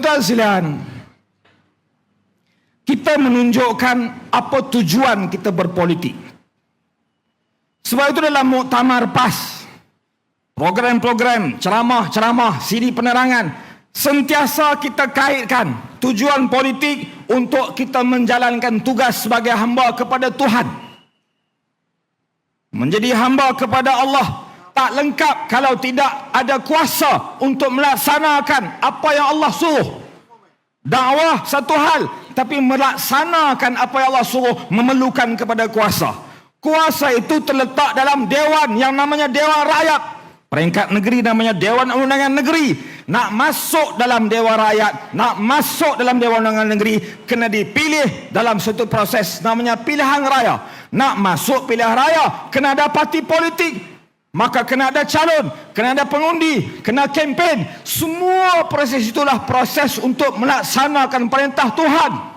Tuan-tuan sekalian, kita menunjukkan apa tujuan kita berpolitik. Sebab itu dalam muktamar PAS, program-program, ceramah-ceramah, CD penerangan, sentiasa kita kaitkan tujuan politik untuk kita menjalankan tugas sebagai hamba kepada Tuhan. Menjadi hamba kepada Allah tak lengkap kalau tidak ada kuasa untuk melaksanakan apa yang Allah suruh. Dakwah satu hal, tapi melaksanakan apa yang Allah suruh memerlukan kepada kuasa. Kuasa itu terletak dalam dewan yang namanya Dewan Rakyat. Peringkat negeri namanya Dewan Undangan Negeri. Nak masuk dalam Dewan Rakyat, nak masuk dalam Dewan Undangan Negeri, kena dipilih dalam satu proses namanya pilihan raya. Nak masuk pilihan raya, kena ada parti politik. Maka kena ada calon, kena ada pengundi, kena kempen. Semua proses itulah proses untuk melaksanakan perintah Tuhan.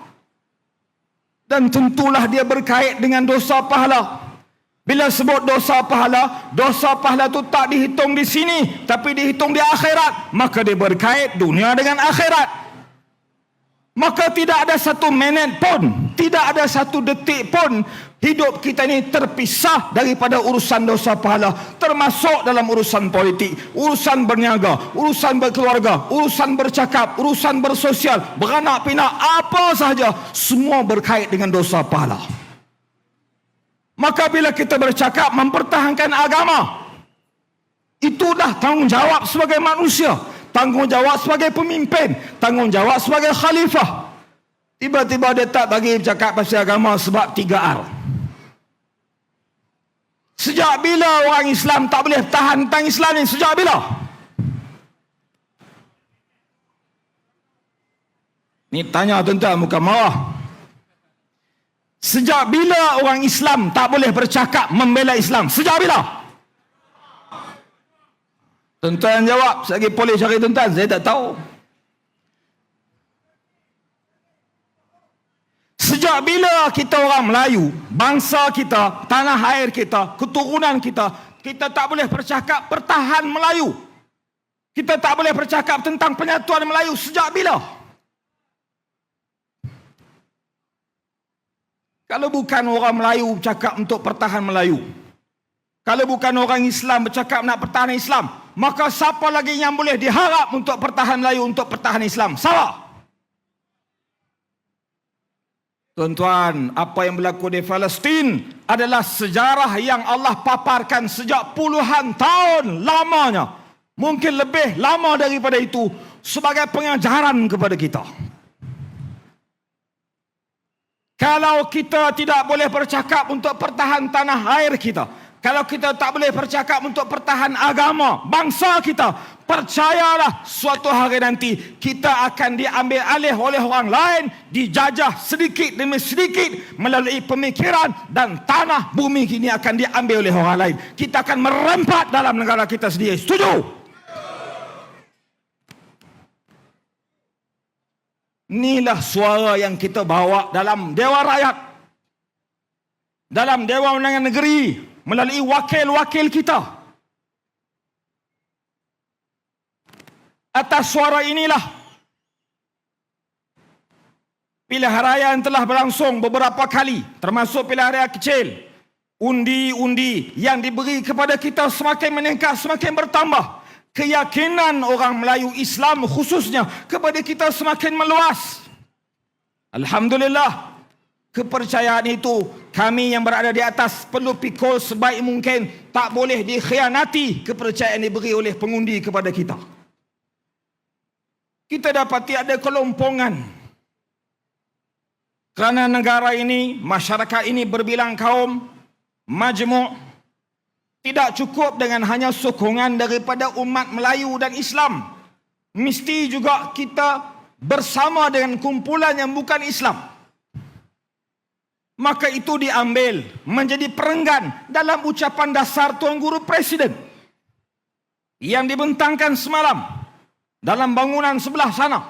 Dan tentulah dia berkait dengan dosa pahala. Bila sebut dosa pahala itu tak dihitung di sini, tapi dihitung di akhirat. Maka dia berkait dunia dengan akhirat. Maka tidak ada satu minit pun, tidak ada satu detik pun hidup kita ini terpisah daripada urusan dosa pahala. Termasuk dalam urusan politik, urusan berniaga, urusan berkeluarga, urusan bercakap, urusan bersosial, beranak pinak, apa sahaja, semua berkait dengan dosa pahala. Maka bila kita bercakap mempertahankan agama, itu dah tanggungjawab sebagai manusia, tanggungjawab sebagai pemimpin, tanggungjawab sebagai khalifah. Tiba-tiba dia tak bagi bercakap pasal agama sebab 3R. Sejak bila orang Islam tak boleh tahan tentang Islam ni? Sejak bila? Ni tanya tuan-tuan, bukan marah. Sejak bila orang Islam tak boleh bercakap membela Islam? Sejak bila? Tuan-tuan jawab. Selagi polis cari tuan-tuan, saya tak tahu. Sejak bila kita orang Melayu, bangsa kita, tanah air kita, keturunan kita, kita tak boleh bercakap pertahan Melayu? Kita tak boleh bercakap tentang penyatuan Melayu? Sejak bila? Kalau bukan orang Melayu bercakap untuk pertahan Melayu, kalau bukan orang Islam bercakap nak pertahan Islam, maka siapa lagi yang boleh diharap untuk pertahan Melayu, untuk pertahan Islam? Salah. Tuan-tuan, apa yang berlaku di Palestin adalah sejarah yang Allah paparkan sejak puluhan tahun lamanya. Mungkin lebih lama daripada itu, sebagai pengajaran kepada kita. Kalau kita tidak boleh bercakap untuk pertahan tanah air kita, kalau kita tak boleh bercakap untuk pertahan agama bangsa kita, percayalah suatu hari nanti kita akan diambil alih oleh orang lain, dijajah sedikit demi sedikit melalui pemikiran, dan tanah bumi ini akan diambil oleh orang lain. Kita akan merempat dalam negara kita sendiri. Setuju? Inilah suara yang kita bawa dalam Dewan Rakyat, dalam Dewan Undangan Negeri, melalui wakil-wakil kita. Atas suara inilah pilihan raya yang telah berlangsung beberapa kali, termasuk pilihan raya kecil, undi-undi yang diberi kepada kita semakin meningkat, semakin bertambah. Keyakinan orang Melayu Islam khususnya kepada kita semakin meluas. Alhamdulillah, kepercayaan itu kami yang berada di atas perlu pikul sebaik mungkin. Tak boleh dikhianati kepercayaan diberi oleh pengundi kepada kita. Kita dapati ada kelompongan. Kerana negara ini, masyarakat ini berbilang kaum, majmuk, tidak cukup dengan hanya sokongan daripada umat Melayu dan Islam. Mesti juga kita bersama dengan kumpulan yang bukan Islam. Maka itu diambil menjadi perenggan dalam ucapan dasar Tuan Guru Presiden yang dibentangkan semalam dalam bangunan sebelah sana.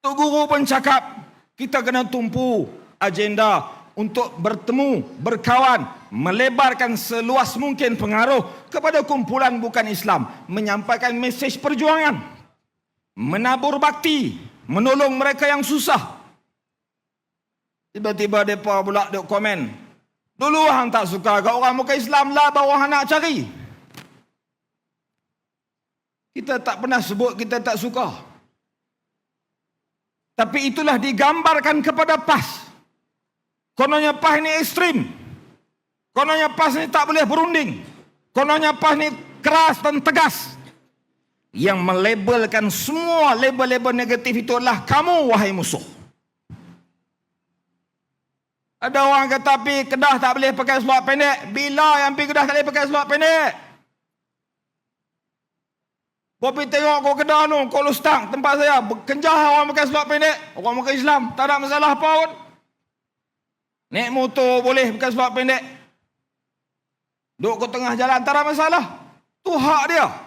Tuan Guru pun cakap, kita kena tumpu agenda untuk bertemu, berkawan, melebarkan seluas mungkin pengaruh kepada kumpulan bukan Islam, menyampaikan mesej perjuangan. menabur bakti, menolong mereka yang susah. Tiba-tiba mereka pula duk komen, dulu hang tak suka kat orang muka Islam lah, bawa hang nak cari. Kita tak pernah sebut kita tak suka. Tapi itulah digambarkan kepada PAS. Kononnya PAS ni ekstrim. Kononnya PAS ni tak boleh berunding. Kononnya PAS ni keras dan tegas. Yang melabelkan semua label-label negatif itu adalah kamu, wahai musuh. Ada orang kata pergi Kedah tak boleh pakai seluar pendek. Bila yang pergi Kedah tak boleh pakai seluar pendek? Kau pergi tengok kau Kedah tu, kau Lustang, tempat saya, kenjah orang pakai seluar pendek. Orang pakai Islam, tak ada masalah apa pun. Naik motor boleh pakai seluar pendek. Duduk ke tengah jalan, tak ada masalah. Tu hak dia.